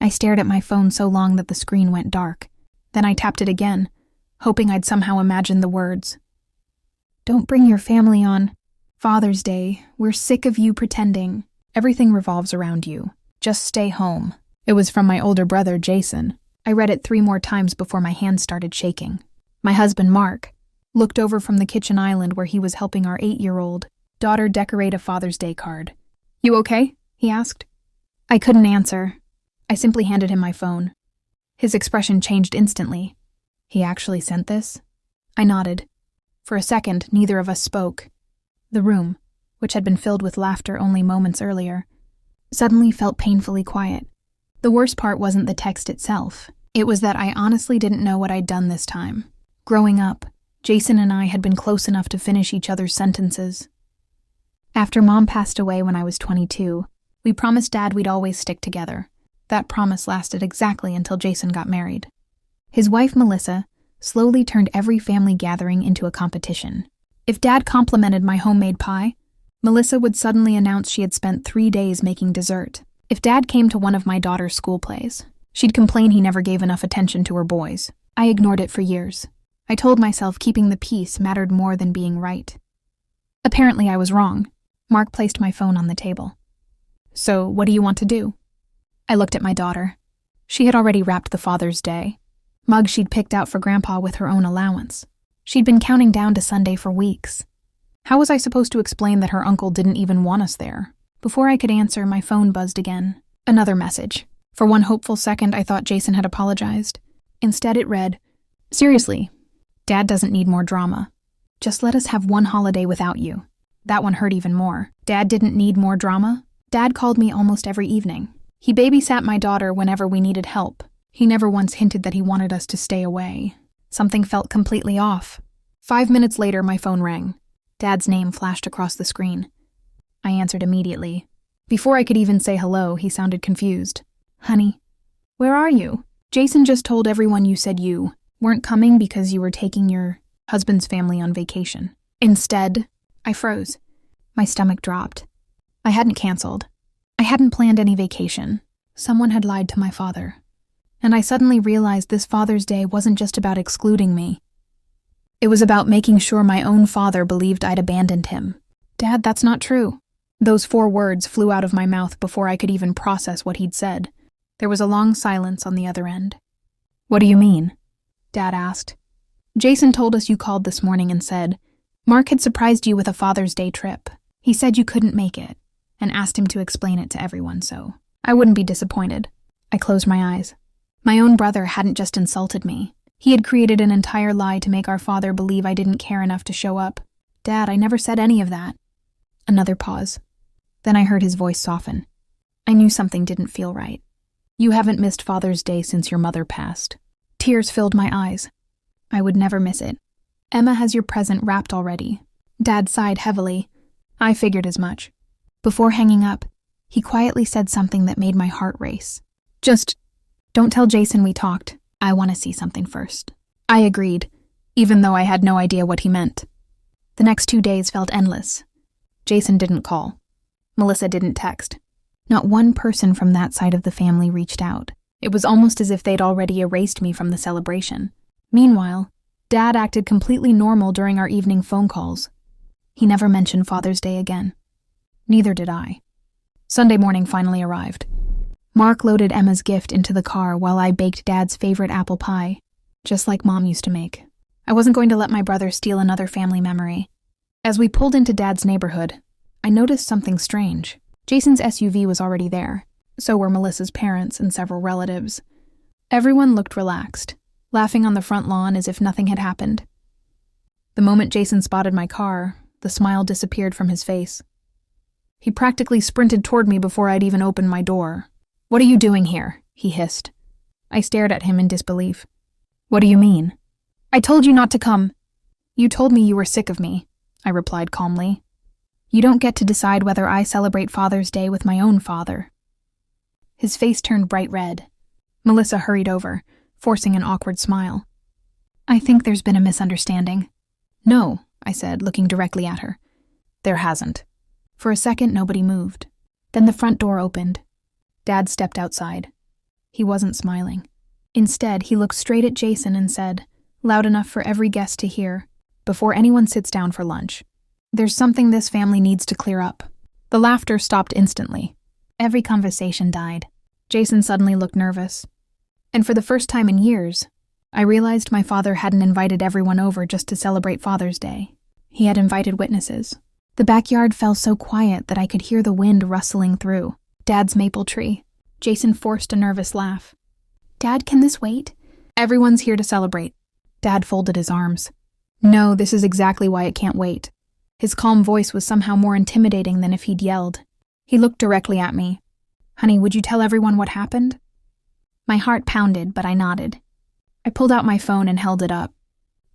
I stared at my phone so long that the screen went dark. Then I tapped it again, hoping I'd somehow imagine the words. Don't bring your family on Father's Day. We're sick of you pretending. Everything revolves around you. Just stay home. It was from my older brother, Jason. I read it 3 more times before my hands started shaking. My husband, Mark, looked over from the kitchen island where he was helping our 8-year-old daughter decorate a Father's Day card. You okay? He asked. I couldn't answer. I simply handed him my phone. His expression changed instantly. He actually sent this? I nodded. For a second, neither of us spoke. The room, which had been filled with laughter only moments earlier, suddenly felt painfully quiet. The worst part wasn't the text itself. It was that I honestly didn't know what I'd done this time. Growing up, Jason and I had been close enough to finish each other's sentences. After Mom passed away when I was 22, we promised Dad we'd always stick together. That promise lasted exactly until Jason got married. His wife, Melissa, slowly turned every family gathering into a competition. If Dad complimented my homemade pie, Melissa would suddenly announce she had spent 3 days making dessert. If Dad came to one of my daughter's school plays, she'd complain he never gave enough attention to her boys. I ignored it for years. I told myself keeping the peace mattered more than being right. Apparently I was wrong. Mark placed my phone on the table. So, what do you want to do? I looked at my daughter. She had already wrapped the Father's Day mug she'd picked out for Grandpa with her own allowance. She'd been counting down to Sunday for weeks. How was I supposed to explain that her uncle didn't even want us there? Before I could answer, my phone buzzed again. Another message. For one hopeful second, I thought Jason had apologized. Instead, it read, Seriously, Dad doesn't need more drama. Just let us have one holiday without you. That one hurt even more. Dad didn't need more drama? Dad called me almost every evening. He babysat my daughter whenever we needed help. He never once hinted that he wanted us to stay away. Something felt completely off. 5 minutes later, my phone rang. Dad's name flashed across the screen. I answered immediately. Before I could even say hello, he sounded confused. Honey, where are you? Jason just told everyone you said you weren't coming because you were taking your husband's family on vacation. Instead, I froze. My stomach dropped. I hadn't canceled. I hadn't planned any vacation. Someone had lied to my father. And I suddenly realized this Father's Day wasn't just about excluding me. It was about making sure my own father believed I'd abandoned him. Dad, that's not true. Those 4 words flew out of my mouth before I could even process what he'd said. There was a long silence on the other end. What do you mean? Dad asked. Jason told us you called this morning and said, Mark had surprised you with a Father's Day trip. He said you couldn't make it, and asked him to explain it to everyone, so I wouldn't be disappointed. I closed my eyes. My own brother hadn't just insulted me. He had created an entire lie to make our father believe I didn't care enough to show up. Dad, I never said any of that. Another pause. Then I heard his voice soften. I knew something didn't feel right. You haven't missed Father's Day since your mother passed. Tears filled my eyes. I would never miss it. Emma has your present wrapped already. Dad sighed heavily. I figured as much. Before hanging up, he quietly said something that made my heart race. Just, don't tell Jason we talked. I want to see something first. I agreed, even though I had no idea what he meant. The next 2 days felt endless. Jason didn't call. Melissa didn't text. Not one person from that side of the family reached out. It was almost as if they'd already erased me from the celebration. Meanwhile, Dad acted completely normal during our evening phone calls. He never mentioned Father's Day again. Neither did I. Sunday morning finally arrived. Mark loaded Emma's gift into the car while I baked Dad's favorite apple pie, just like Mom used to make. I wasn't going to let my brother steal another family memory. As we pulled into Dad's neighborhood, I noticed something strange. Jason's SUV was already there. So were Melissa's parents and several relatives. Everyone looked relaxed, laughing on the front lawn as if nothing had happened. The moment Jason spotted my car, the smile disappeared from his face. He practically sprinted toward me before I'd even opened my door. "What are you doing here?" he hissed. I stared at him in disbelief. "What do you mean?" "I told you not to come." "You told me you were sick of me," I replied calmly. "You don't get to decide whether I celebrate Father's Day with my own father." His face turned bright red. Melissa hurried over, forcing an awkward smile. "I think there's been a misunderstanding." "No," I said, looking directly at her. "There hasn't." For a second, nobody moved. Then the front door opened. Dad stepped outside. He wasn't smiling. Instead, he looked straight at Jason and said, loud enough for every guest to hear, before anyone sits down for lunch, "There's something this family needs to clear up." The laughter stopped instantly. Every conversation died. Jason suddenly looked nervous. And for the first time in years, I realized my father hadn't invited everyone over just to celebrate Father's Day. He had invited witnesses. The backyard fell so quiet that I could hear the wind rustling through Dad's maple tree. Jason forced a nervous laugh. "Dad, can this wait?" "Everyone's here to celebrate." Dad folded his arms. "No, this is exactly why it can't wait." His calm voice was somehow more intimidating than if he'd yelled. He looked directly at me. "Honey, would you tell everyone what happened?" My heart pounded, but I nodded. I pulled out my phone and held it up.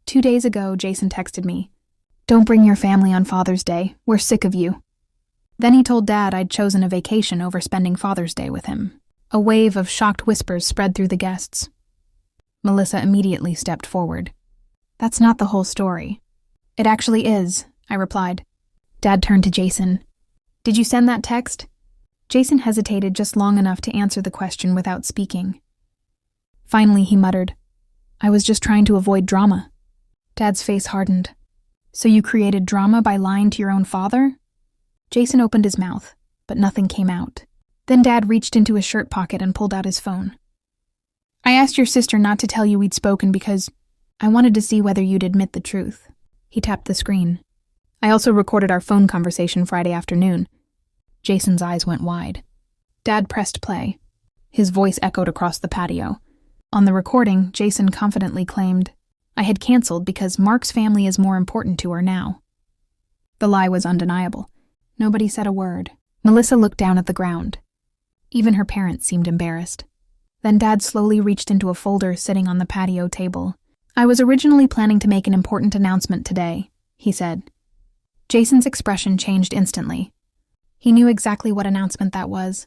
2 days ago, Jason texted me, "Don't bring your family on Father's Day. We're sick of you." Then he told Dad I'd chosen a vacation over spending Father's Day with him. A wave of shocked whispers spread through the guests. Melissa immediately stepped forward. "That's not the whole story." "It actually is," I replied. Dad turned to Jason. "Did you send that text?" Jason hesitated just long enough to answer the question without speaking. Finally, he muttered, "I was just trying to avoid drama." Dad's face hardened. "So you created drama by lying to your own father?" Jason opened his mouth, but nothing came out. Then Dad reached into his shirt pocket and pulled out his phone. "I asked your sister not to tell you we'd spoken because I wanted to see whether you'd admit the truth." He tapped the screen. "I also recorded our phone conversation Friday afternoon." Jason's eyes went wide. Dad pressed play. His voice echoed across the patio. On the recording, Jason confidently claimed, "I had canceled because Mark's family is more important to her now." The lie was undeniable. Nobody said a word. Melissa looked down at the ground. Even her parents seemed embarrassed. Then Dad slowly reached into a folder sitting on the patio table. "I was originally planning to make an important announcement today," he said. Jason's expression changed instantly. He knew exactly what announcement that was.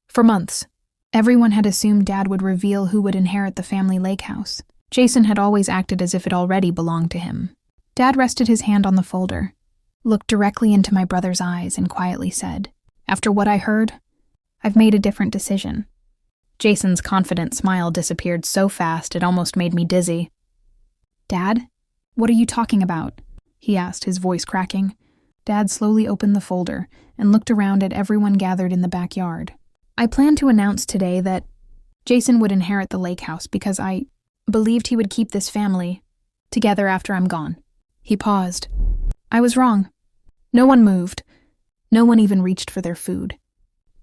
For months, everyone had assumed Dad would reveal who would inherit the family lake house. Jason had always acted as if it already belonged to him. Dad rested his hand on the folder, looked directly into my brother's eyes, and quietly said, "After what I heard, I've made a different decision." Jason's confident smile disappeared so fast it almost made me dizzy. "Dad, what are you talking about?" he asked, his voice cracking. Dad slowly opened the folder and looked around at everyone gathered in the backyard. "I planned to announce today that Jason would inherit the lake house because I believed he would keep this family together after I'm gone." He paused. "I was wrong." No one moved. No one even reached for their food.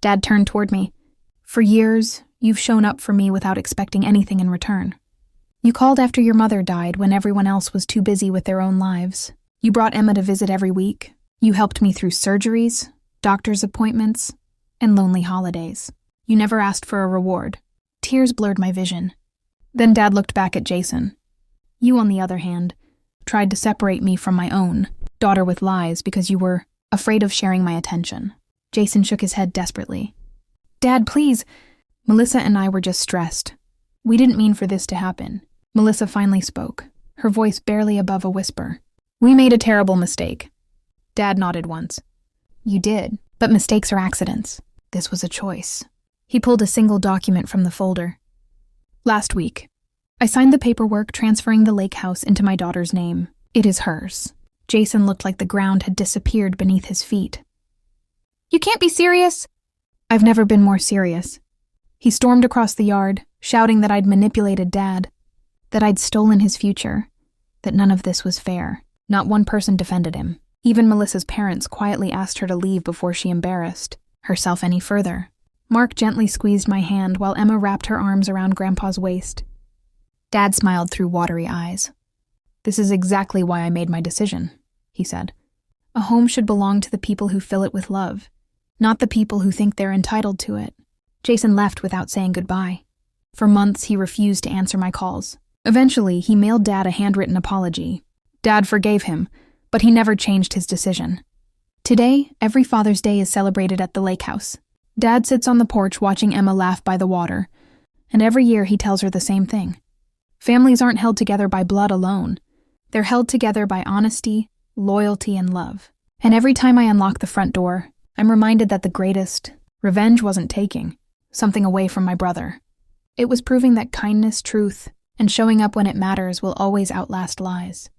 Dad turned toward me. "For years, you've shown up for me without expecting anything in return. You called after your mother died when everyone else was too busy with their own lives. You brought Emma to visit every week. You helped me through surgeries, doctor's appointments, and lonely holidays. You never asked for a reward." Tears blurred my vision. Then Dad looked back at Jason. "You, on the other hand, tried to separate me from my own daughter with lies because you were afraid of sharing my attention." Jason shook his head desperately. "Dad, please." Melissa and I were just stressed. "We didn't mean for this to happen." Melissa finally spoke, her voice barely above a whisper. "We made a terrible mistake." Dad nodded once. "You did, but mistakes are accidents. This was a choice." He pulled a single document from the folder. "Last week, I signed the paperwork transferring the lake house into my daughter's name. It is hers." Jason looked like the ground had disappeared beneath his feet. "You can't be serious!" "I've never been more serious." He stormed across the yard, shouting that I'd manipulated Dad, that I'd stolen his future, that none of this was fair. Not one person defended him. Even Melissa's parents quietly asked her to leave before she embarrassed herself any further. Mark gently squeezed my hand while Emma wrapped her arms around Grandpa's waist. Dad smiled through watery eyes. "This is exactly why I made my decision," he said. "A home should belong to the people who fill it with love, not the people who think they're entitled to it." Jason left without saying goodbye. For months, he refused to answer my calls. Eventually, he mailed Dad a handwritten apology. Dad forgave him, but he never changed his decision. Today, every Father's Day is celebrated at the lake house. Dad sits on the porch watching Emma laugh by the water, and every year he tells her the same thing. Families aren't held together by blood alone. They're held together by honesty, loyalty, and love. And every time I unlock the front door, I'm reminded that the greatest revenge wasn't taking something away from my brother. It was proving that kindness, truth, and showing up when it matters will always outlast lies.